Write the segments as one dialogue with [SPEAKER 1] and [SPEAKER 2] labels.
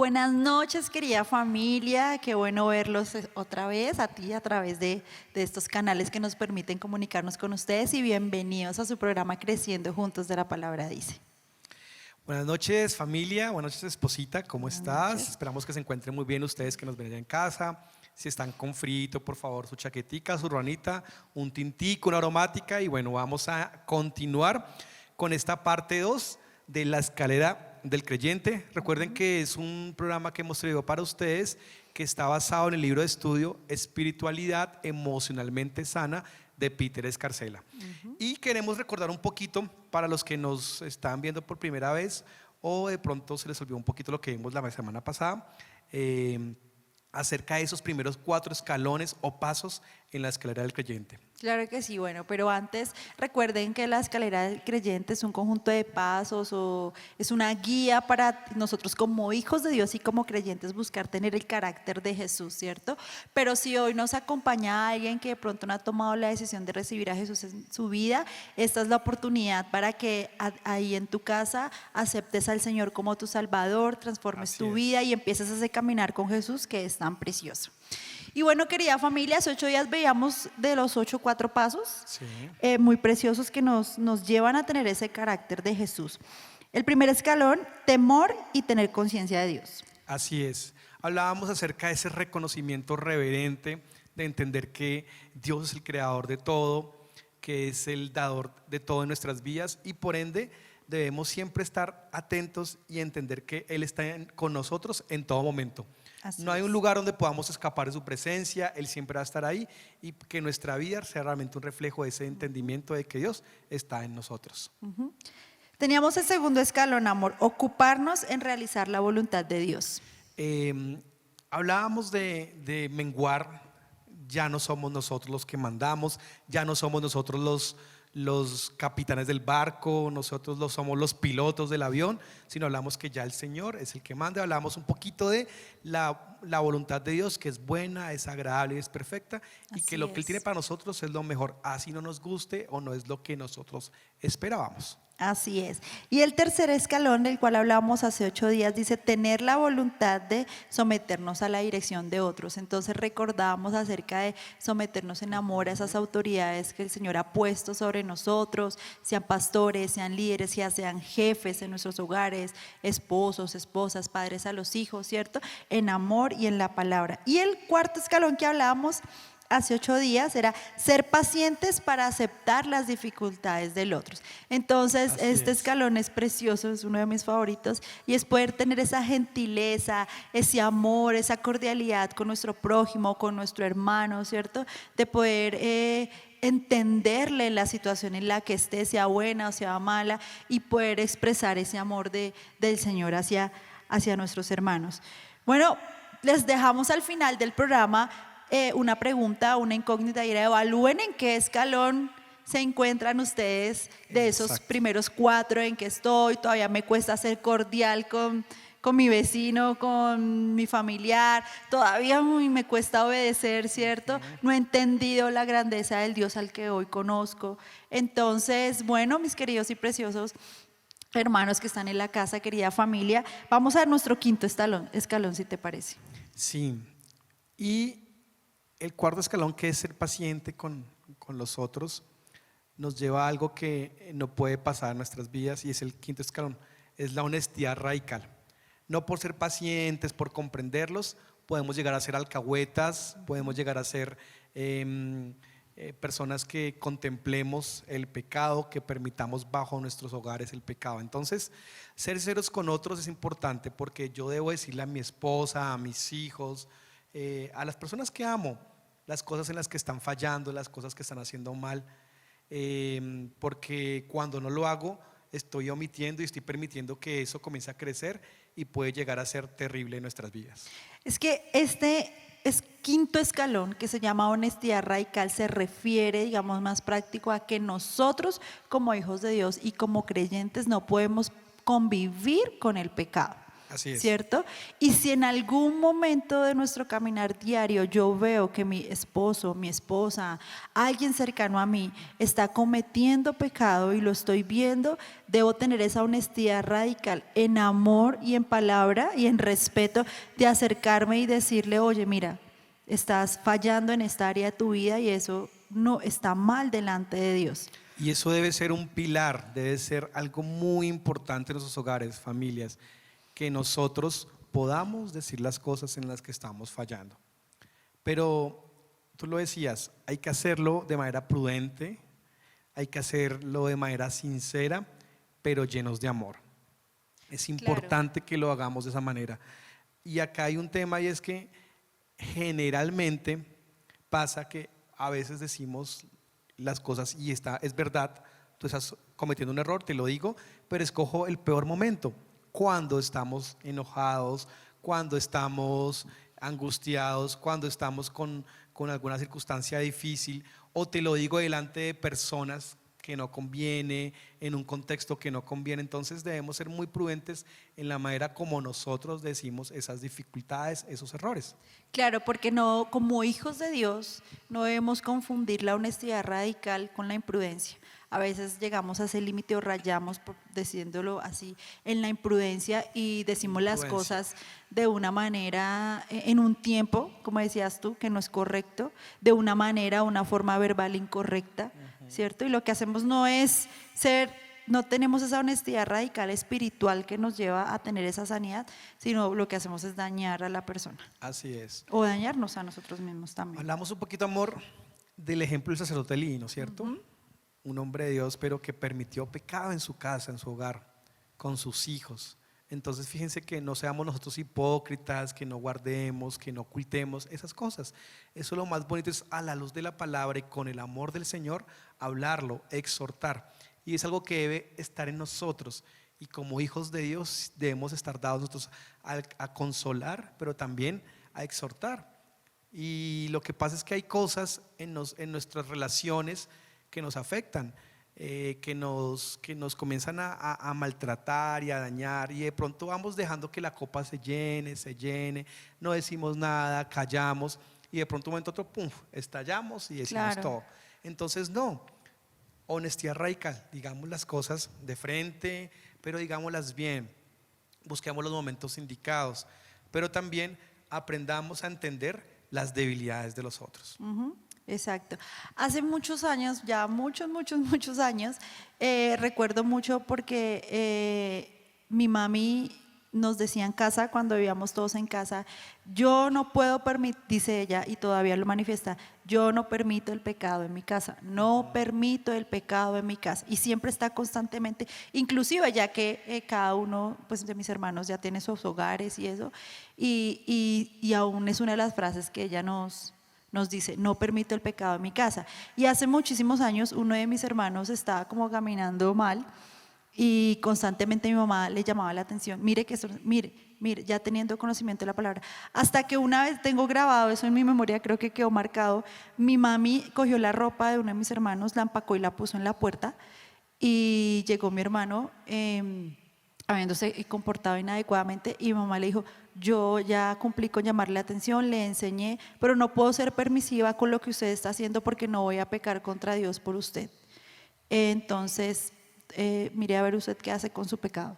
[SPEAKER 1] Buenas noches, querida familia. Qué bueno verlos otra vez a ti a través de estos canales que nos permiten comunicarnos con ustedes y bienvenidos a su programa Creciendo Juntos de la Palabra Dice.
[SPEAKER 2] Buenas noches, familia. Buenas noches, esposita. ¿Cómo
[SPEAKER 1] Buenas
[SPEAKER 2] estás?
[SPEAKER 1] noches.
[SPEAKER 2] Esperamos que se encuentren muy bien ustedes que nos ven allá en casa. Si están con frito, por favor, su chaquetica, su ruanita, un tintico, una aromática. Y bueno, vamos a continuar con esta parte 2 de la escalera del creyente. Recuerden que es un programa que hemos traído para ustedes que está basado en el libro de estudio Espiritualidad Emocionalmente Sana de Peter Escarcela. Y queremos recordar un poquito para los que nos están viendo por primera vez o de pronto se les olvidó un poquito lo que vimos la semana pasada, acerca de esos primeros 4 escalones o pasos en la escalera del creyente.
[SPEAKER 1] Claro que sí, bueno, pero antes recuerden que la escalera del creyente es un conjunto de pasos o es una guía para nosotros como hijos de Dios y como creyentes buscar tener el carácter de Jesús, ¿cierto? Pero si hoy nos acompaña alguien que de pronto no ha tomado la decisión de recibir a Jesús en su vida, esta es la oportunidad para que ahí en tu casa aceptes al Señor como tu Salvador, transformes tu vida y empieces a caminar con Jesús, que es tan precioso. Y bueno, querida familia, hace 8 días veíamos de los 8 4 pasos muy preciosos que nos llevan a tener ese carácter de Jesús. El primer escalón, temor y tener conciencia de Dios.
[SPEAKER 2] Así es. Hablábamos acerca de ese reconocimiento reverente, de entender que Dios es el creador de todo, que es el dador de todo en nuestras vidas y por ende debemos siempre estar atentos y entender que Él está con nosotros en todo momento. No hay un lugar donde podamos escapar de su presencia, Él siempre va a estar ahí y que nuestra vida sea realmente un reflejo de ese entendimiento de que Dios está en nosotros.
[SPEAKER 1] Teníamos el segundo escalón, amor, ocuparnos en realizar la voluntad de Dios.
[SPEAKER 2] Hablábamos de menguar, ya no somos nosotros los que mandamos, ya no somos nosotros los capitanes del barco, nosotros somos los pilotos del avión, sino hablamos que ya el Señor es el que manda. Hablamos un poquito de la voluntad de Dios, que es buena, es agradable y es perfecta, y que lo que Él tiene para nosotros es lo mejor, así no nos guste o no es lo que nosotros esperábamos.
[SPEAKER 1] Así es. Y el tercer escalón del cual hablábamos hace 8 días dice tener la voluntad de someternos a la dirección de otros. Entonces recordábamos acerca de someternos en amor a esas autoridades que el Señor ha puesto sobre nosotros, sean pastores, sean líderes, ya sean jefes en nuestros hogares, esposos, esposas, padres a los hijos, ¿cierto? En amor y en la palabra. Y el cuarto escalón que hablábamos hace 8 días era ser pacientes para aceptar las dificultades del otro. Entonces escalón es precioso, es uno de mis favoritos y es poder tener esa gentileza, ese amor, esa cordialidad con nuestro prójimo, con nuestro hermano, ¿cierto? De poder entenderle la situación en la que esté, sea buena o sea mala, y poder expresar ese amor del Señor hacia nuestros hermanos. Bueno, les dejamos al final del programa una pregunta, una incógnita, y era evalúen en qué escalón se encuentran ustedes de esos primeros 4 en que estoy. Todavía me cuesta ser cordial con mi vecino, con mi familiar, todavía me cuesta obedecer, ¿cierto? No he entendido la grandeza del Dios al que hoy conozco. Entonces, bueno, mis queridos y preciosos hermanos que están en la casa, querida familia, vamos a ver nuestro quinto escalón, si te parece.
[SPEAKER 2] Sí, y el cuarto escalón, que es ser paciente con los otros, nos lleva a algo que no puede pasar en nuestras vidas, y es el quinto escalón, es la honestidad radical. No por ser pacientes, por comprenderlos, podemos llegar a ser alcahuetas, podemos llegar a ser personas que contemplemos el pecado, que permitamos bajo nuestros hogares el pecado. Entonces, ser sinceros con otros es importante, porque yo debo decirle a mi esposa, a mis hijos, a las personas que amo, las cosas en las que están fallando, las cosas que están haciendo mal, porque cuando no lo hago estoy omitiendo y estoy permitiendo que eso comience a crecer y puede llegar a ser terrible en nuestras vidas.
[SPEAKER 1] Es que este quinto escalón, que se llama honestidad radical, se refiere, digamos, más práctico a que nosotros como hijos de Dios y como creyentes no podemos convivir con el pecado.
[SPEAKER 2] Así es.
[SPEAKER 1] ¿cierto? Y si en algún momento de nuestro caminar diario yo veo que mi esposo, mi esposa, alguien cercano a mí está cometiendo pecado y lo estoy viendo, debo tener esa honestidad radical en amor y en palabra y en respeto de acercarme y decirle, oye, mira, estás fallando en esta área de tu vida y eso no está mal delante de Dios.
[SPEAKER 2] Y eso debe ser un pilar, debe ser algo muy importante en nuestros hogares, familias, que nosotros podamos decir las cosas en las que estamos fallando. Pero tú lo decías, hay que hacerlo de manera prudente, hay que hacerlo de manera sincera, pero llenos de amor. Es importante que lo hagamos de esa manera. Y acá hay un tema y es que generalmente pasa que a veces decimos las cosas y es verdad, tú estás cometiendo un error, te lo digo, pero escojo el peor momento, cuando estamos enojados, cuando estamos angustiados, cuando estamos con alguna circunstancia difícil, o te lo digo delante de personas que no conviene, en un contexto que no conviene. Entonces debemos ser muy prudentes en la manera como nosotros decimos esas dificultades, esos errores.
[SPEAKER 1] Claro, porque no, como hijos de Dios, no debemos confundir la honestidad radical con la imprudencia. A veces llegamos a ese límite o rayamos, diciéndolo así, en la imprudencia y decimos las
[SPEAKER 2] Influencia.
[SPEAKER 1] cosas de una manera, en un tiempo, como decías tú, que no es correcto, de una manera, una forma verbal incorrecta, ¿cierto? Y lo que hacemos no es no tenemos esa honestidad radical espiritual que nos lleva a tener esa sanidad, sino lo que hacemos es dañar a la persona
[SPEAKER 2] Así es.
[SPEAKER 1] o dañarnos a nosotros mismos también.
[SPEAKER 2] Hablamos un poquito, amor, del ejemplo del sacerdote Elí, ¿no es cierto? Un hombre de Dios, pero que permitió pecado en su casa, en su hogar, con sus hijos. Entonces fíjense que no seamos nosotros hipócritas, que no guardemos, que no ocultemos esas cosas. Eso lo más bonito es a la luz de la palabra y con el amor del Señor, hablarlo, exhortar. Y es algo que debe estar en nosotros. Y como hijos de Dios debemos estar dados nosotros a consolar, pero también a exhortar. Y lo que pasa es que hay cosas en nuestras relaciones que nos afectan, que nos comienzan a maltratar y a dañar, y de pronto vamos dejando que la copa se llene, no decimos nada, callamos, y de pronto un momento a otro, pum, estallamos y decimos
[SPEAKER 1] Claro.
[SPEAKER 2] todo. Entonces no, honestidad radical, digamos las cosas de frente, pero digámoslas bien, busquemos los momentos indicados, pero también aprendamos a entender las debilidades de los otros.
[SPEAKER 1] Exacto. Hace muchos años, ya muchos años, recuerdo mucho porque mi mami nos decía en casa, cuando vivíamos todos en casa, yo no puedo permitir, dice ella, y todavía lo manifiesta, yo no permito el pecado en mi casa, no permito el pecado en mi casa. Y siempre está constantemente, inclusive ya que cada uno pues, de mis hermanos ya tiene sus hogares y eso, y aún es una de las frases que ella nos dice, no permito el pecado en mi casa. Y hace muchísimos años uno de mis hermanos estaba como caminando mal y constantemente mi mamá le llamaba la atención, mire que eso, mire, ya teniendo conocimiento de la palabra. Hasta que una vez tengo grabado eso en mi memoria, creo que quedó marcado, mi mami cogió la ropa de uno de mis hermanos, la empacó y la puso en la puerta y llegó mi hermano habiéndose comportado inadecuadamente y mi mamá le dijo, yo ya cumplí con llamarle la atención, le enseñé, pero no puedo ser permisiva con lo que usted está haciendo porque no voy a pecar contra Dios por usted. Entonces, mire a ver usted qué hace con su pecado.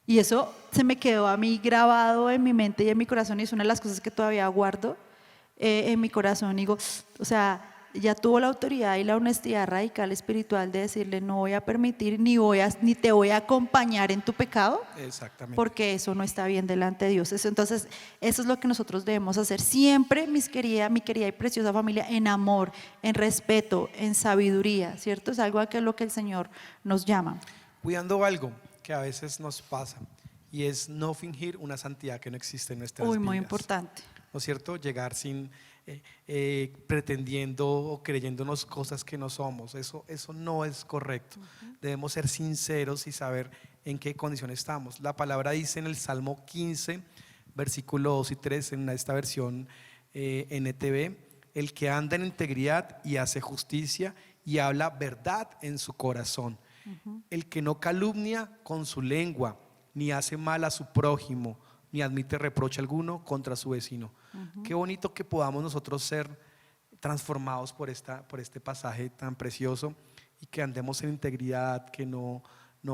[SPEAKER 1] Y eso se me quedó a mí grabado en mi mente y en mi corazón y es una de las cosas que todavía guardo en mi corazón. Digo, o sea, ya tuvo la autoridad y la honestidad radical espiritual de decirle no voy a permitir ni te voy a acompañar en tu pecado.
[SPEAKER 2] Exactamente.
[SPEAKER 1] Porque eso no está bien delante de Dios. Entonces, eso es lo que nosotros debemos hacer siempre, mi querida y preciosa familia, en amor, en respeto, en sabiduría, ¿cierto? Es algo a que es lo que el Señor nos llama.
[SPEAKER 2] Cuidando algo que a veces nos pasa y es no fingir una santidad que no existe en nuestras vidas.
[SPEAKER 1] Muy importante.
[SPEAKER 2] ¿No es cierto? Llegar sin pretendiendo o creyéndonos cosas que no somos. Eso no es correcto. Debemos ser sinceros y saber en qué condición estamos. La palabra dice en el Salmo 15, versículo 2 y 3, en esta versión NTV, el que anda en integridad y hace justicia y habla verdad en su corazón. El que no calumnia con su lengua, ni hace mal a su prójimo, ni admite reproche alguno contra su vecino. Qué bonito que podamos nosotros ser transformados por este pasaje tan precioso y que andemos en integridad, que no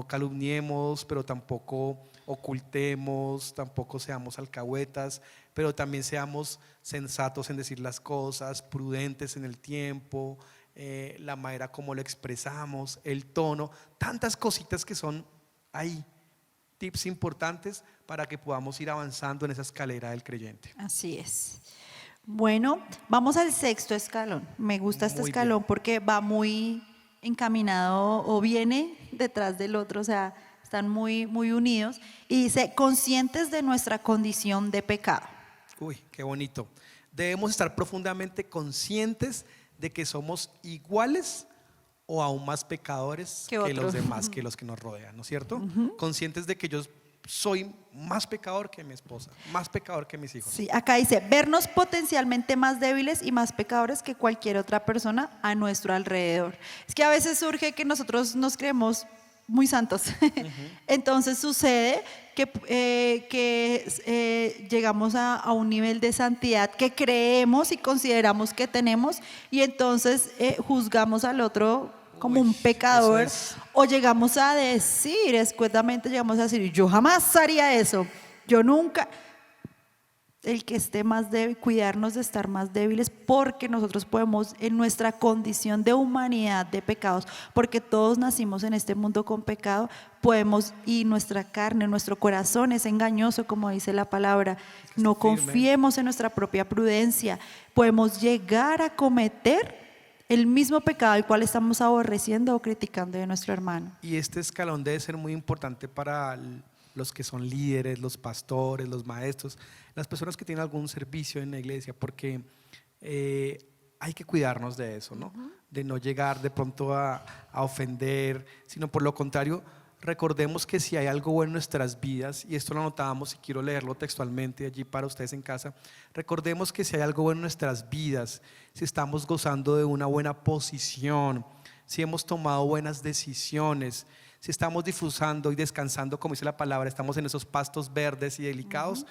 [SPEAKER 2] calumniemos, pero tampoco ocultemos, tampoco seamos alcahuetas, pero también seamos sensatos en decir las cosas, prudentes en el tiempo, la manera como lo expresamos, el tono, tantas cositas que son ahí, tips importantes para que podamos ir avanzando en esa escalera del creyente.
[SPEAKER 1] Así es. Bueno, vamos al sexto escalón. Me gusta este
[SPEAKER 2] Muy
[SPEAKER 1] escalón
[SPEAKER 2] bien.
[SPEAKER 1] porque va muy encaminado o viene detrás del otro, o sea, están muy, muy unidos. Y dice, conscientes de nuestra condición de pecado.
[SPEAKER 2] Uy, qué bonito. Debemos estar profundamente conscientes de que somos iguales o aún más pecadores
[SPEAKER 1] Que
[SPEAKER 2] que
[SPEAKER 1] otros.
[SPEAKER 2] los demás, que los que nos rodean, ¿no es cierto? Conscientes de que yo soy más pecador que mi esposa, más pecador que mis hijos.
[SPEAKER 1] Sí, acá dice, vernos potencialmente más débiles y más pecadores que cualquier otra persona a nuestro alrededor. Es que a veces surge que nosotros nos creemos muy santos. Entonces sucede que llegamos a un nivel de santidad que creemos y consideramos que tenemos y entonces juzgamos al otro como
[SPEAKER 2] Uy,
[SPEAKER 1] un pecador
[SPEAKER 2] eso es.
[SPEAKER 1] o llegamos a decir, escuetamente llegamos a decir, yo jamás haría eso, yo nunca. El que esté más débil, cuidarnos de estar más débiles, porque nosotros podemos, en nuestra condición de humanidad, de pecados, porque todos nacimos en este mundo con pecado, podemos, y nuestra carne, nuestro corazón es engañoso, como dice la palabra, no
[SPEAKER 2] firme.
[SPEAKER 1] confiemos en nuestra propia prudencia, podemos llegar a cometer el mismo pecado al cual estamos aborreciendo o criticando de nuestro hermano.
[SPEAKER 2] Y este escalón debe ser muy importante para los que son líderes, los pastores, los maestros, las personas que tienen algún servicio en la iglesia, porque hay que cuidarnos de eso, ¿no? De no llegar de pronto a ofender, sino por lo contrario, recordemos que si hay algo bueno en nuestras vidas, y esto lo anotábamos y quiero leerlo textualmente allí para ustedes en casa, recordemos que si hay algo bueno en nuestras vidas, si estamos gozando de una buena posición, si hemos tomado buenas decisiones, si estamos disfrutando y descansando, como dice la palabra, estamos en esos pastos verdes y delicados,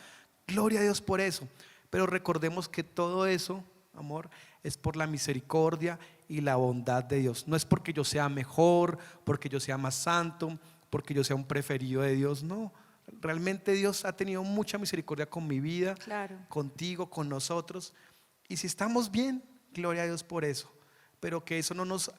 [SPEAKER 2] gloria a Dios por eso. Pero recordemos que todo eso, amor, es por la misericordia y la bondad de Dios. No es porque yo sea mejor, porque yo sea más santo, porque yo sea un preferido de Dios, no. Realmente Dios ha tenido mucha misericordia con mi vida,
[SPEAKER 1] Claro.
[SPEAKER 2] contigo, con nosotros. Y si estamos bien, gloria a Dios por eso. Pero que eso no nos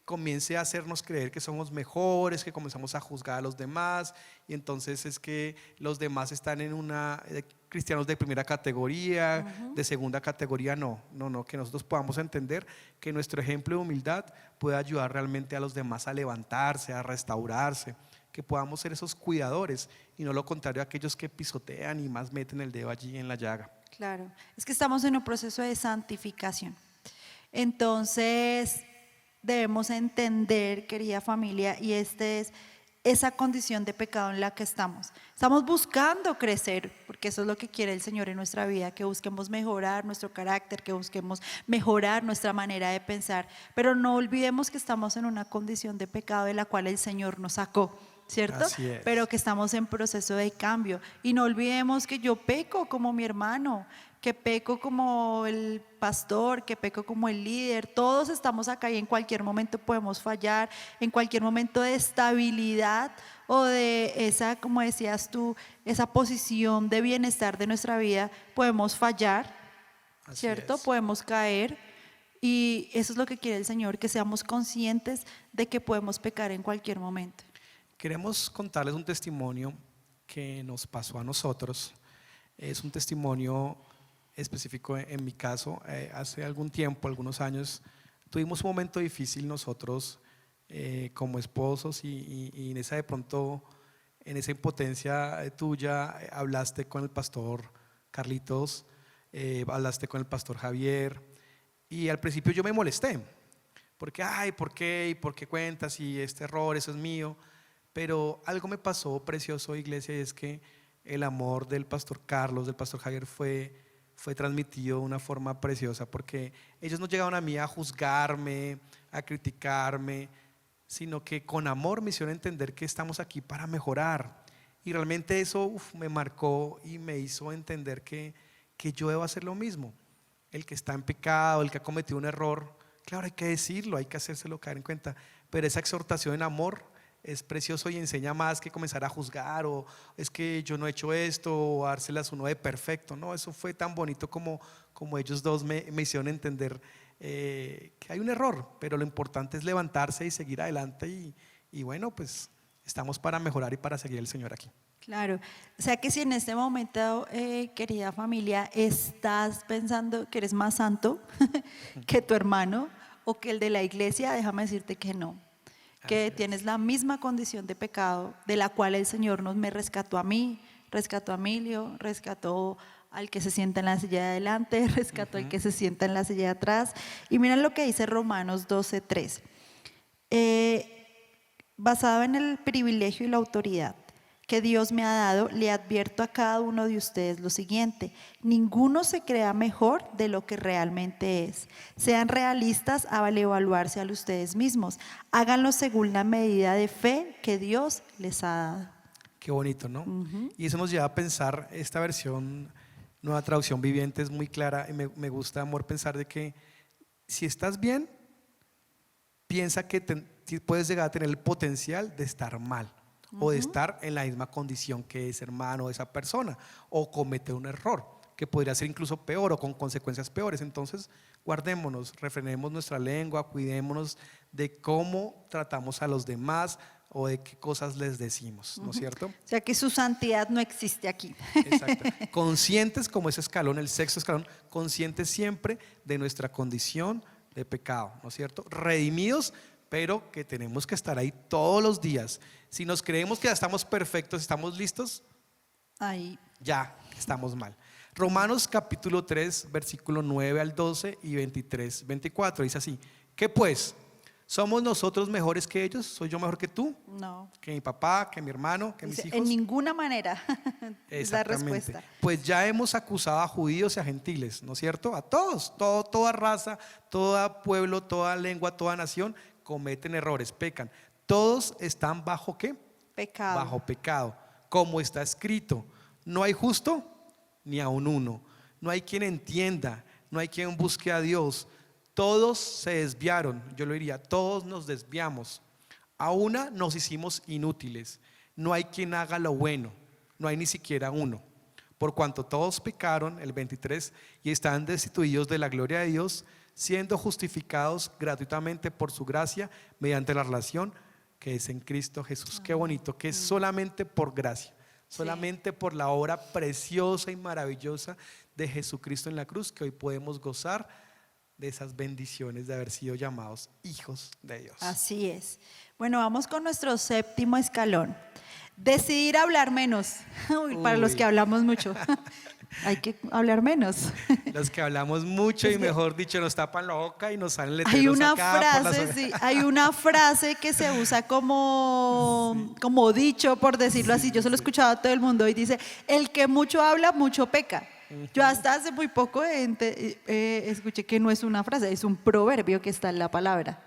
[SPEAKER 2] comience a hacernos creer que somos mejores, que comenzamos a juzgar a los demás y entonces es que los demás están en una cristianos de primera categoría, de segunda categoría, no, que nosotros podamos entender que nuestro ejemplo de humildad puede ayudar realmente a los demás a levantarse, a restaurarse, que podamos ser esos cuidadores y no lo contrario a aquellos que pisotean y más meten el dedo allí en la llaga.
[SPEAKER 1] Claro, es que estamos en un proceso de santificación. Entonces, debemos entender, querida familia, y es esa condición de pecado en la que estamos. Estamos buscando crecer, porque eso es lo que quiere el Señor en nuestra vida, que busquemos mejorar nuestro carácter, que busquemos mejorar nuestra manera de pensar, pero no olvidemos que estamos en una condición de pecado de la cual el Señor nos sacó, ¿cierto?
[SPEAKER 2] Así es.
[SPEAKER 1] Pero que estamos en proceso de cambio. Y no olvidemos que yo peco como mi hermano, que peco como el pastor, que peco como el líder. Todos estamos acá y en cualquier momento podemos fallar, en cualquier momento de estabilidad o de esa, como decías tú, esa posición de bienestar de nuestra vida, podemos fallar,
[SPEAKER 2] Así
[SPEAKER 1] ¿cierto?
[SPEAKER 2] es.
[SPEAKER 1] Podemos caer. Y eso es lo que quiere el Señor, que seamos conscientes de que podemos pecar en cualquier momento.
[SPEAKER 2] Queremos contarles un testimonio que nos pasó a nosotros. Es un testimonio específico en mi caso. Hace algún tiempo, algunos años, tuvimos un momento difícil nosotros como esposos y en esa de pronto, en esa impotencia tuya, hablaste con el pastor Carlitos, hablaste con el pastor Javier y al principio yo me molesté porque, ay, ¿por qué? ¿Y por qué cuentas? Y este error, eso es mío. Pero algo me pasó precioso, iglesia, y es que el amor del pastor Carlos, del pastor Javier fue transmitido de una forma preciosa, porque ellos no llegaron a mí a juzgarme, a criticarme, sino que con amor me hicieron entender que estamos aquí para mejorar Y realmente eso me marcó y me hizo entender que yo debo hacer lo mismo. El que está en pecado, el que ha cometido un error, claro, hay que decirlo, hay que hacérselo caer en cuenta, pero esa exhortación en amor es precioso y enseña más que comenzar a juzgar o es que yo no he hecho esto o dárselas uno de perfecto. No, eso fue tan bonito como ellos dos me hicieron entender que hay un error, pero lo importante es levantarse y seguir adelante y bueno, pues estamos para mejorar y para seguir al Señor aquí.
[SPEAKER 1] Claro, o sea que si en este momento, querida familia, estás pensando que eres más santo que tu hermano o que el de la iglesia, déjame decirte que no, que tienes la misma condición de pecado de la cual el Señor me rescató a mí, rescató a Emilio, rescató al que se sienta en la silla de adelante, rescató al que se sienta en la silla de atrás. Y miren lo que dice Romanos 12:3. Basado en el privilegio y la autoridad que Dios me ha dado, le advierto a cada uno de ustedes lo siguiente: ninguno se crea mejor de lo que realmente es. Sean realistas al evaluarse a ustedes mismos. Háganlo según la medida de fe que Dios les ha dado.
[SPEAKER 2] Qué bonito, ¿no? Y eso nos lleva a pensar, esta versión, nueva traducción viviente, es muy clara y me gusta, amor, pensar de que si estás bien, piensa que puedes llegar a tener el potencial de estar mal o de estar en la misma condición que ese hermano o esa persona o cometer un error que podría ser incluso peor o con consecuencias peores. Entonces guardémonos, refrenemos nuestra lengua, cuidémonos de cómo tratamos a los demás o de qué cosas les decimos, ¿no es cierto?
[SPEAKER 1] O sea que su santidad no existe aquí.
[SPEAKER 2] Exacto. Conscientes como ese escalón, el sexto escalón, conscientes siempre de nuestra condición de pecado, ¿no es cierto? Redimidos, pero que tenemos que estar ahí todos los días. Si nos creemos que ya estamos perfectos, estamos listos,
[SPEAKER 1] Ahí.
[SPEAKER 2] ya estamos mal. Romanos capítulo 3, versículo 9 al 12 y 23, 24, dice así: ¿qué pues? ¿Somos nosotros mejores que ellos? ¿Soy yo mejor que tú?
[SPEAKER 1] No.
[SPEAKER 2] ¿Que mi papá? ¿Que mi hermano? ¿Que mis
[SPEAKER 1] Dice,
[SPEAKER 2] hijos?
[SPEAKER 1] en ninguna manera. Es la
[SPEAKER 2] Exactamente.
[SPEAKER 1] respuesta.
[SPEAKER 2] Pues ya hemos acusado a judíos y a gentiles, ¿no es cierto? A todos, toda raza, todo pueblo, toda lengua, toda nación cometen errores, pecan. Todos están bajo ¿qué?
[SPEAKER 1] Pecado.
[SPEAKER 2] Bajo pecado. Como está escrito, no hay justo ni aun uno. No hay quien entienda, no hay quien busque a Dios. Todos se desviaron, yo lo diría, todos nos desviamos. A una nos hicimos inútiles. No hay quien haga lo bueno, no hay ni siquiera uno. Por cuanto todos pecaron, el 23, y están destituidos de la gloria de Dios, siendo justificados gratuitamente por su gracia mediante la relación que es en Cristo Jesús. Qué bonito, que es solamente por gracia, solamente por la obra preciosa y maravillosa de Jesucristo en la cruz, que hoy podemos gozar de esas bendiciones de haber sido llamados hijos de Dios.
[SPEAKER 1] Así es. Bueno, vamos con nuestro séptimo escalón. Decidir hablar menos. Uy, para los que hablamos mucho. Hay que hablar menos.
[SPEAKER 2] Los que hablamos mucho y mejor dicho nos tapan la boca y nos salen letreros
[SPEAKER 1] Hay una
[SPEAKER 2] acá por las
[SPEAKER 1] frase,
[SPEAKER 2] orejas.
[SPEAKER 1] sí, hay una frase que se usa como dicho, por decirlo así. Yo se lo he escuchado a todo el mundo y dice: el que mucho habla, mucho peca. Yo hasta hace muy poco escuché que no es una frase, es un proverbio que está en la palabra.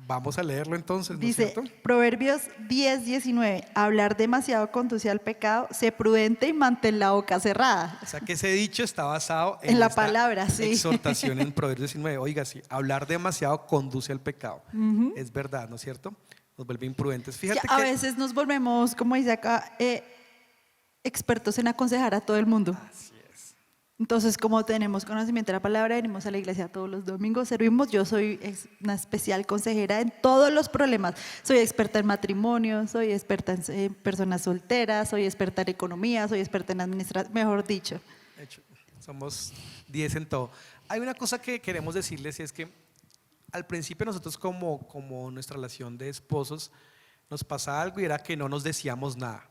[SPEAKER 2] Vamos a leerlo entonces, ¿no es
[SPEAKER 1] Dice
[SPEAKER 2] cierto?
[SPEAKER 1] Proverbios 10:19: hablar demasiado conduce al pecado, sé prudente y mantén la boca cerrada.
[SPEAKER 2] O sea que ese dicho está basado
[SPEAKER 1] En la
[SPEAKER 2] esta
[SPEAKER 1] palabra, sí.
[SPEAKER 2] exhortación en Proverbios 19. Oiga, sí, hablar demasiado conduce al pecado. Es verdad, ¿no es cierto? Nos vuelve imprudentes. Fíjate
[SPEAKER 1] Que a
[SPEAKER 2] que
[SPEAKER 1] veces nos volvemos, como dice acá, expertos en aconsejar a todo el mundo.
[SPEAKER 2] así es.
[SPEAKER 1] Entonces, como tenemos conocimiento de la palabra, venimos a la iglesia todos los domingos, servimos. Yo soy una especial consejera en todos los problemas. Soy experta en matrimonio, soy experta en personas solteras, soy experta en economía, soy experta en administración, mejor dicho.
[SPEAKER 2] De hecho, somos 10 en todo. Hay una cosa que queremos decirles y es que al principio nosotros como nuestra relación de esposos nos pasaba algo y era que no nos decíamos nada.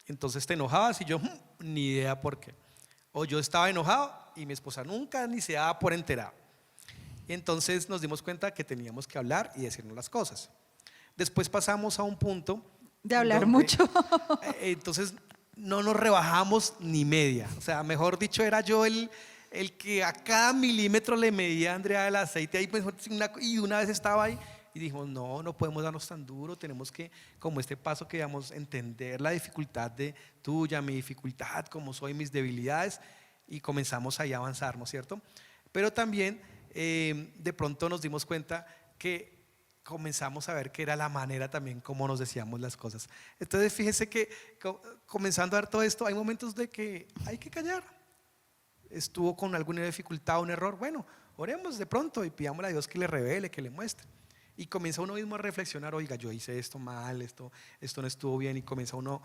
[SPEAKER 2] Entonces te enojabas y yo ni idea por qué. O yo estaba enojado y mi esposa nunca ni se daba por enterada. Y entonces nos dimos cuenta que teníamos que hablar y decirnos las cosas. Después pasamos a un punto
[SPEAKER 1] De hablar
[SPEAKER 2] donde,
[SPEAKER 1] mucho.
[SPEAKER 2] Entonces no nos rebajamos ni media. O sea, mejor dicho, era yo el que a cada milímetro le medía a Andrea el aceite ahí, pues, y una vez estaba ahí y dijimos, no, no podemos darnos tan duro, tenemos que, como este paso que damos, entender la dificultad de tuya, mi dificultad, cómo soy, mis debilidades, y comenzamos ahí a avanzar, ¿no es cierto? Pero también de pronto nos dimos cuenta que comenzamos a ver que era la manera también como nos decíamos las cosas. Entonces fíjese que comenzando a ver todo esto, hay momentos de que hay que callar. Estuvo con alguna dificultad, un error, bueno, oremos de pronto y pidámosle a Dios que le revele, que le muestre. Y comienza uno mismo a reflexionar, oiga, yo hice esto mal, esto no estuvo bien, y comienza uno,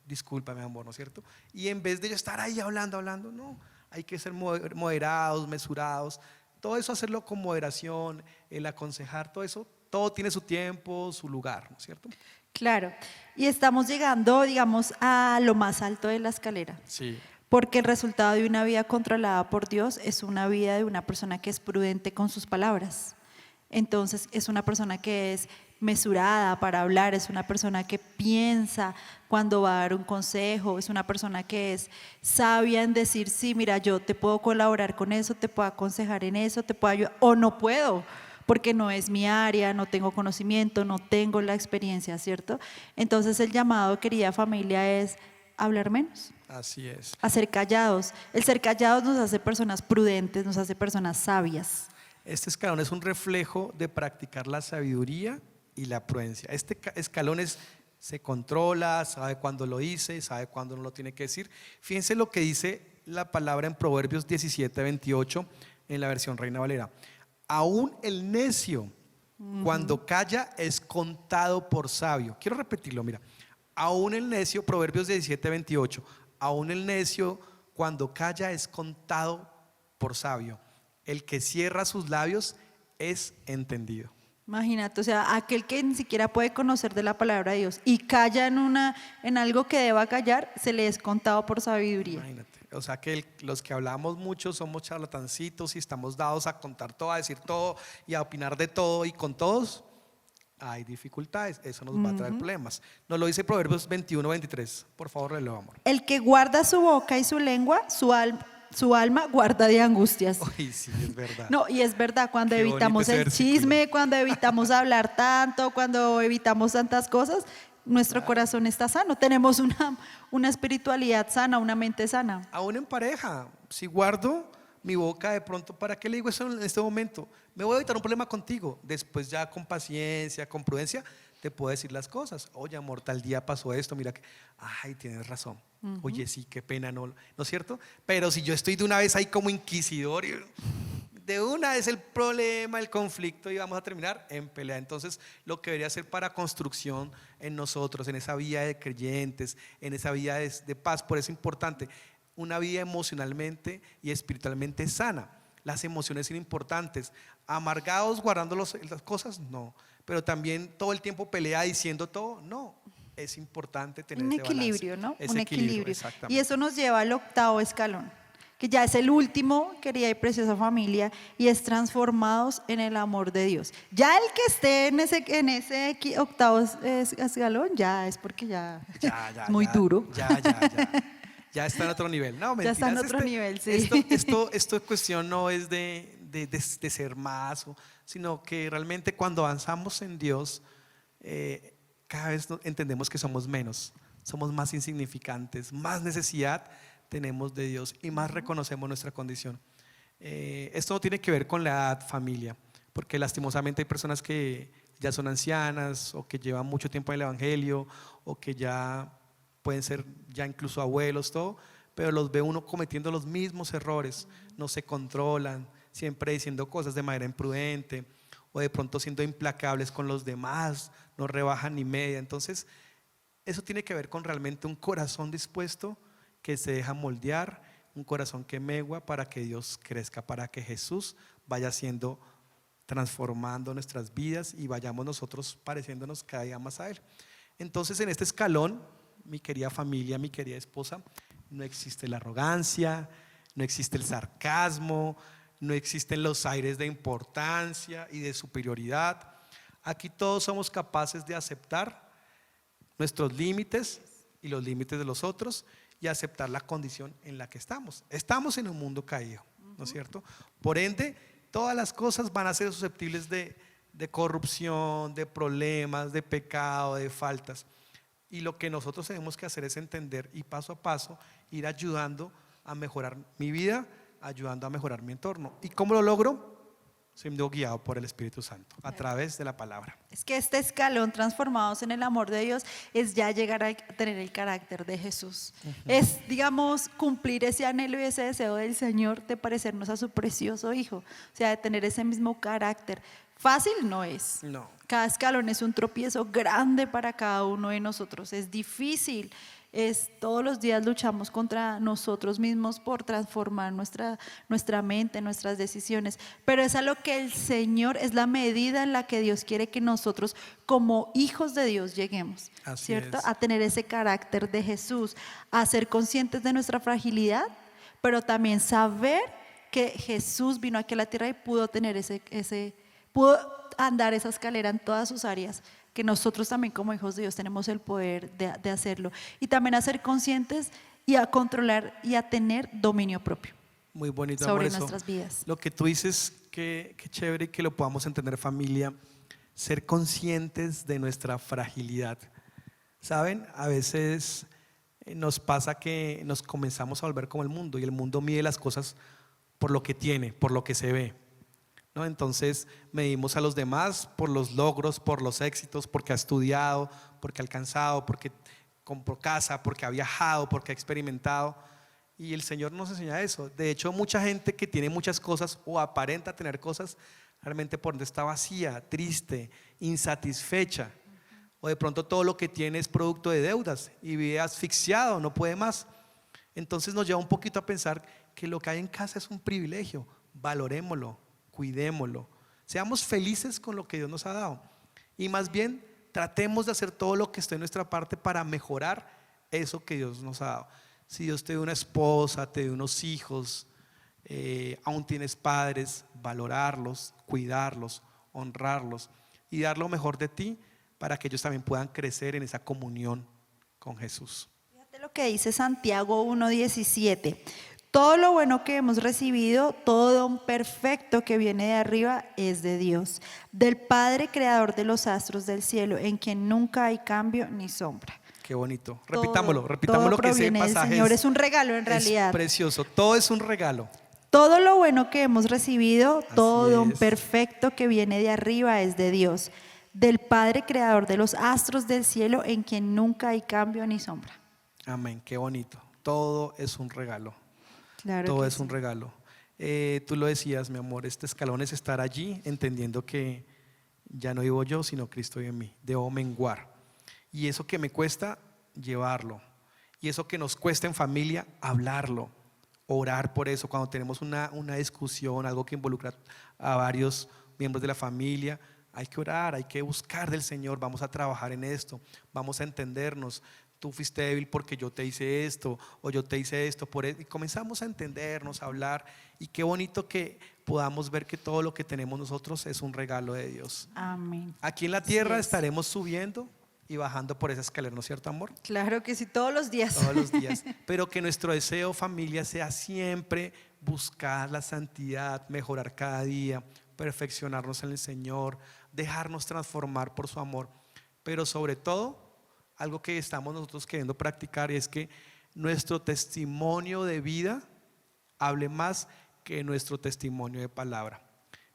[SPEAKER 2] discúlpame amor, ¿no es cierto? Y en vez de yo estar ahí hablando, no, hay que ser moderados, mesurados, todo eso hacerlo con moderación, el aconsejar, todo eso, todo tiene su tiempo, su lugar, ¿no es cierto?
[SPEAKER 1] Claro, y estamos llegando, digamos, a lo más alto de la escalera.
[SPEAKER 2] Sí.
[SPEAKER 1] Porque el resultado de una vida controlada por Dios es una vida de una persona que es prudente con sus palabras. Entonces es una persona que es mesurada para hablar, es una persona que piensa cuando va a dar un consejo, es una persona que es sabia en decir, sí, mira, yo te puedo colaborar con eso, te puedo aconsejar en eso, te puedo ayudar, o no puedo, porque no es mi área, no tengo conocimiento, no tengo la experiencia, ¿cierto? Entonces el llamado, querida familia, es hablar menos.
[SPEAKER 2] Así es.
[SPEAKER 1] A ser callados. El ser callados nos hace personas prudentes, nos hace personas sabias.
[SPEAKER 2] Este escalón es un reflejo de practicar la sabiduría y la prudencia. Este escalón se controla, sabe cuándo lo dice, sabe cuándo no lo tiene que decir. Fíjense lo que dice la palabra en Proverbios 17:28 en la versión Reina Valera. Aún el necio, cuando calla, es contado por sabio. Quiero repetirlo, mira. Aún el necio, Proverbios 17:28, aún el necio, cuando calla, es contado por sabio. El que cierra sus labios es entendido.
[SPEAKER 1] Imagínate, o sea, aquel que ni siquiera puede conocer de la palabra de Dios y calla en algo que deba callar, se le es contado por sabiduría.
[SPEAKER 2] Imagínate. O sea que los que hablamos mucho somos charlatancitos y estamos dados a contar todo, a decir todo y a opinar de todo, y con todos hay dificultades. Eso nos va a traer problemas. Nos lo dice Proverbios 21:23. Por favor, léelo, amor.
[SPEAKER 1] El que guarda su boca y su lengua, su alma guarda de angustias.
[SPEAKER 2] Uy, sí, es verdad.
[SPEAKER 1] No, y es verdad, cuando
[SPEAKER 2] Qué
[SPEAKER 1] evitamos
[SPEAKER 2] bonito ese
[SPEAKER 1] el
[SPEAKER 2] versículo.
[SPEAKER 1] chisme, cuando evitamos hablar tanto, cuando evitamos tantas cosas, nuestro corazón está sano. Tenemos una espiritualidad sana, una mente sana.
[SPEAKER 2] Aún en pareja, si guardo mi boca, de pronto, ¿para qué le digo eso en este momento? Me voy a evitar un problema contigo. Después ya con paciencia, con prudencia, te puedo decir las cosas. Oye, amor, tal día pasó esto, mira que, ay, tienes razón. Oye, sí, qué pena, ¿no es cierto? Pero si yo estoy de una vez ahí como inquisidor, de una es el problema, el conflicto, y vamos a terminar en pelea. Entonces, lo que debería ser para construcción en nosotros, en esa vida de creyentes, en esa vida de paz, por eso es importante, una vida emocionalmente y espiritualmente sana. Las emociones son importantes. Amargados guardando las cosas, no. Pero también todo el tiempo pelea diciendo todo, no. Es importante tener
[SPEAKER 1] Un
[SPEAKER 2] ese
[SPEAKER 1] equilibrio,
[SPEAKER 2] balance.
[SPEAKER 1] ¿no?
[SPEAKER 2] Ese
[SPEAKER 1] Un equilibrio.
[SPEAKER 2] exactamente.
[SPEAKER 1] Y eso nos lleva al octavo escalón, que ya es el último, querida y preciosa familia, y es transformados en el amor de Dios. Ya el que esté en ese octavo escalón, ya es porque ya es muy duro.
[SPEAKER 2] Ya está en otro nivel. No,
[SPEAKER 1] Ya está en
[SPEAKER 2] mentiras,
[SPEAKER 1] otro nivel, sí.
[SPEAKER 2] Esto cuestión no es de ser más, sino que realmente cuando avanzamos en Dios, cada vez entendemos que somos menos, somos más insignificantes, más necesidad tenemos de Dios y más reconocemos nuestra condición. Esto no tiene que ver con la edad, familia, porque lastimosamente hay personas que ya son ancianas o que llevan mucho tiempo en el Evangelio o que ya pueden ser ya incluso abuelos, todo, pero los ve uno cometiendo los mismos errores, no se controlan, siempre diciendo cosas de manera imprudente o de pronto siendo implacables con los demás, no rebajan ni media. Entonces, eso tiene que ver con realmente un corazón dispuesto que se deja moldear, un corazón que megua para que Dios crezca, para que Jesús vaya siendo, transformando nuestras vidas y vayamos nosotros pareciéndonos cada día más a Él. Entonces, en este escalón, mi querida familia, mi querida esposa, no existe la arrogancia, no existe el sarcasmo, no existen los aires de importancia y de superioridad. Aquí todos somos capaces de aceptar nuestros límites y los límites de los otros y aceptar la condición en la que estamos. Estamos en un mundo caído, ¿no es cierto? Por ende, todas las cosas van a ser susceptibles de de corrupción, de problemas, de pecado, de faltas. Y lo que nosotros tenemos que hacer es entender y paso a paso ir ayudando a mejorar mi vida, ayudando a mejorar mi entorno. ¿Y cómo lo logro? Siendo guiado por el Espíritu Santo, a través de la palabra.
[SPEAKER 1] Es que este escalón, transformados en el amor de Dios, es ya llegar a tener el carácter de Jesús. Es, digamos, cumplir ese anhelo y ese deseo del Señor de parecernos a su precioso Hijo. O sea, de tener ese mismo carácter. Fácil no es.
[SPEAKER 2] No.
[SPEAKER 1] Cada escalón es un tropiezo grande para cada uno de nosotros. Es difícil. Todos los días luchamos contra nosotros mismos por transformar nuestra mente, nuestras decisiones, pero es a lo que el Señor, es la medida en la que Dios quiere que nosotros como hijos de Dios lleguemos,
[SPEAKER 2] Así
[SPEAKER 1] ¿cierto?
[SPEAKER 2] es.
[SPEAKER 1] A tener ese carácter de Jesús, a ser conscientes de nuestra fragilidad, pero también saber que Jesús vino aquí a la tierra y pudo tener pudo andar esa escalera en todas sus áreas, que nosotros también como hijos de Dios tenemos el poder de hacerlo. Y también a ser conscientes y a controlar y a tener dominio propio
[SPEAKER 2] Muy bonito, amor,
[SPEAKER 1] sobre
[SPEAKER 2] eso.
[SPEAKER 1] nuestras vidas.
[SPEAKER 2] Lo que tú dices, que chévere y que lo podamos entender, familia, ser conscientes de nuestra fragilidad. ¿Saben? A veces nos pasa que nos comenzamos a volver como el mundo y el mundo mide las cosas por lo que tiene, por lo que se ve, ¿no? Entonces medimos a los demás por los logros, por los éxitos, porque ha estudiado, porque ha alcanzado, porque compró casa, porque ha viajado, porque ha experimentado. Y el Señor nos enseña eso. De hecho, mucha gente que tiene muchas cosas o aparenta tener cosas, realmente por dentro está vacía, triste, insatisfecha. O de pronto todo lo que tiene es producto de deudas y vive asfixiado, no puede más. Entonces nos lleva un poquito a pensar que lo que hay en casa es un privilegio. Valorémoslo, cuidémoslo, seamos felices con lo que Dios nos ha dado y más bien tratemos de hacer todo lo que esté en nuestra parte para mejorar eso que Dios nos ha dado. Si Dios te dio una esposa, te dio unos hijos, aún tienes padres, valorarlos, cuidarlos, honrarlos y dar lo mejor de ti para que ellos también puedan crecer en esa comunión con Jesús.
[SPEAKER 1] Fíjate lo que dice Santiago 1:17. Todo lo bueno que hemos recibido, todo don perfecto que viene de arriba es de Dios, del Padre creador de los astros del cielo, en quien nunca hay cambio ni sombra.
[SPEAKER 2] Qué bonito.
[SPEAKER 1] Todo
[SPEAKER 2] Repitámoslo que ese
[SPEAKER 1] proviene del
[SPEAKER 2] pasaje
[SPEAKER 1] Señor, es un regalo en
[SPEAKER 2] es
[SPEAKER 1] realidad.
[SPEAKER 2] precioso. Todo es un regalo.
[SPEAKER 1] Todo lo bueno que hemos recibido, todo
[SPEAKER 2] Así
[SPEAKER 1] don
[SPEAKER 2] es.
[SPEAKER 1] perfecto que viene de arriba es de Dios, del Padre creador de los astros del cielo, en quien nunca hay cambio ni sombra.
[SPEAKER 2] Amén, qué bonito. Todo es un regalo.
[SPEAKER 1] Claro
[SPEAKER 2] Todo
[SPEAKER 1] que
[SPEAKER 2] es
[SPEAKER 1] sí.
[SPEAKER 2] un regalo. Tú lo decías, mi amor, este escalón es estar allí entendiendo que ya no vivo yo, sino Cristo vive en mí. Debo menguar. Y eso que me cuesta, llevarlo. Y eso que nos cuesta en familia, hablarlo. Orar por eso. Cuando tenemos una discusión, algo que involucra a varios miembros de la familia, hay que orar, hay que buscar del Señor. Vamos a trabajar en esto, vamos a entendernos. Tú fuiste débil porque yo te hice esto, o yo te hice esto por eso. Y comenzamos a entendernos, a hablar. Y qué bonito que podamos ver que todo lo que tenemos nosotros es un regalo de Dios.
[SPEAKER 1] Amén.
[SPEAKER 2] Aquí en la
[SPEAKER 1] Así
[SPEAKER 2] tierra
[SPEAKER 1] es.
[SPEAKER 2] estaremos subiendo y bajando por esa escalera, ¿no es cierto, amor?
[SPEAKER 1] Claro que sí, todos los días.
[SPEAKER 2] Todos los días. Pero que nuestro deseo, familia, sea siempre buscar la santidad, mejorar cada día, perfeccionarnos en el Señor, dejarnos transformar por su amor. Pero sobre todo, algo que estamos nosotros queriendo practicar es que nuestro testimonio de vida hable más que nuestro testimonio de palabra.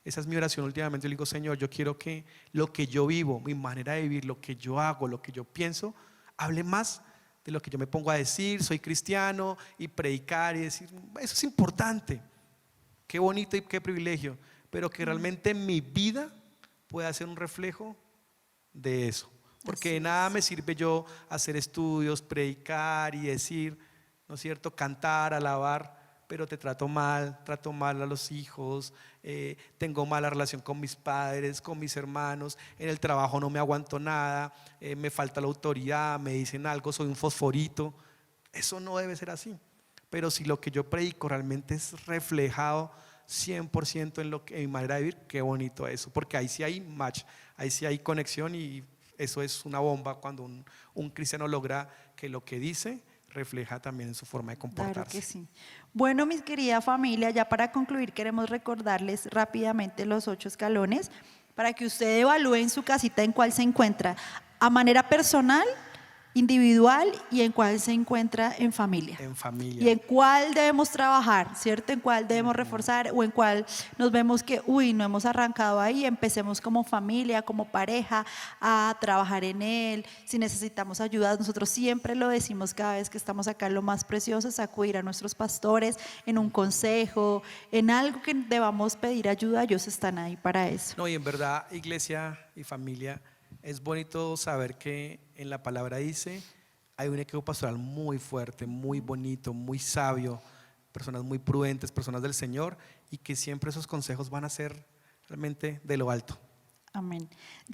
[SPEAKER 2] Esa es mi oración últimamente. Yo le digo, Señor, yo quiero que lo que yo vivo, mi manera de vivir, lo que yo hago, lo que yo pienso, hable más de lo que yo me pongo a decir. Soy cristiano y predicar y decir, eso es importante. Qué bonito y qué privilegio. Pero que realmente mi vida pueda ser un reflejo de eso. Porque de nada me sirve yo hacer estudios, predicar y decir, ¿no es cierto? Cantar, alabar, pero te trato mal a los hijos, tengo mala relación con mis padres, con mis hermanos, en el trabajo no me aguanto nada, me falta la autoridad, me dicen algo, soy un fosforito. Eso no debe ser así. Pero si lo que yo predico realmente es reflejado 100% en mi manera de vivir, qué bonito eso, porque ahí sí hay match, ahí sí hay conexión y eso es una bomba cuando un cristiano logra que lo que dice refleja también en su forma de comportarse.
[SPEAKER 1] Claro que sí. Bueno, mis querida familia, ya para concluir queremos recordarles rápidamente los 8 escalones. para que usted evalúe en su casita en cuál se encuentra, a manera personal, individual y en cuál se encuentra en familia.
[SPEAKER 2] En familia.
[SPEAKER 1] Y en cuál debemos trabajar, ¿cierto? En cuál debemos reforzar o en cuál nos vemos que, no hemos arrancado ahí, empecemos como familia, como pareja, a trabajar en él. Si necesitamos ayuda, nosotros siempre lo decimos cada vez que estamos acá, lo más precioso es acudir a nuestros pastores en un consejo, en algo que debamos pedir ayuda, ellos están ahí para eso.
[SPEAKER 2] No, y en verdad, iglesia y familia, es bonito saber que en la palabra dice, hay un equipo pastoral muy fuerte, muy bonito, muy sabio, personas muy prudentes, personas del Señor, y que siempre esos consejos van a ser realmente de lo alto.
[SPEAKER 1] Amén.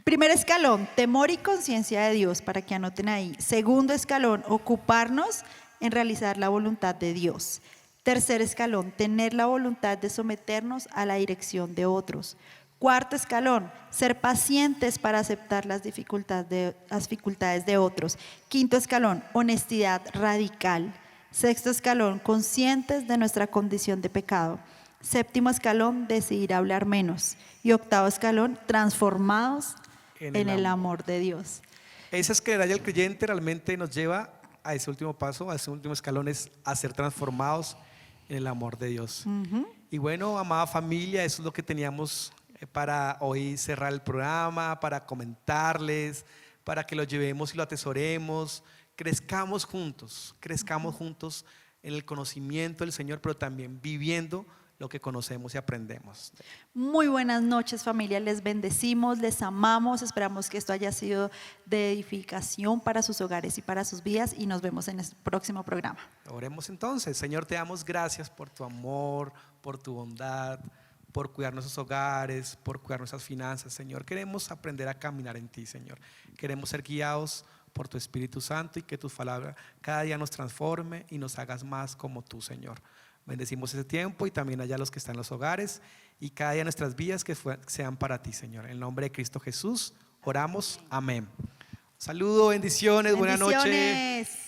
[SPEAKER 1] Primer escalón, temor y conciencia de Dios, para que anoten ahí. Segundo escalón, ocuparnos en realizar la voluntad de Dios. Tercer escalón, tener la voluntad de someternos a la dirección de otros. Cuarto escalón, ser pacientes para aceptar las dificultades de otros. Quinto escalón, honestidad radical. Sexto escalón, conscientes de nuestra condición de pecado. Séptimo escalón, decidir hablar menos. Y octavo escalón, transformados en el amor de Dios.
[SPEAKER 2] Esa escalera del creyente realmente nos lleva a ese último paso, a ese último escalón, es a ser transformados en el amor de Dios. Y bueno, amada familia, eso es lo que teníamos para hoy cerrar el programa, para comentarles, para que lo llevemos y lo atesoremos, crezcamos juntos en el conocimiento del Señor, pero también viviendo lo que conocemos y aprendemos.
[SPEAKER 1] Muy buenas noches, familia, les bendecimos, les amamos, esperamos que esto haya sido de edificación para sus hogares y para sus vidas y nos vemos en el próximo programa.
[SPEAKER 2] Oremos entonces. Señor, te damos gracias por tu amor, por tu bondad, por cuidar nuestros hogares, por cuidar nuestras finanzas, Señor. Queremos aprender a caminar en ti, Señor. Queremos ser guiados por tu Espíritu Santo y que tu palabra cada día nos transforme y nos hagas más como tú, Señor. Bendecimos ese tiempo y también allá los que están en los hogares y cada día nuestras vidas que sean para ti, Señor. En el nombre de Cristo Jesús oramos. Amén. Saludos, bendiciones, buenas noches.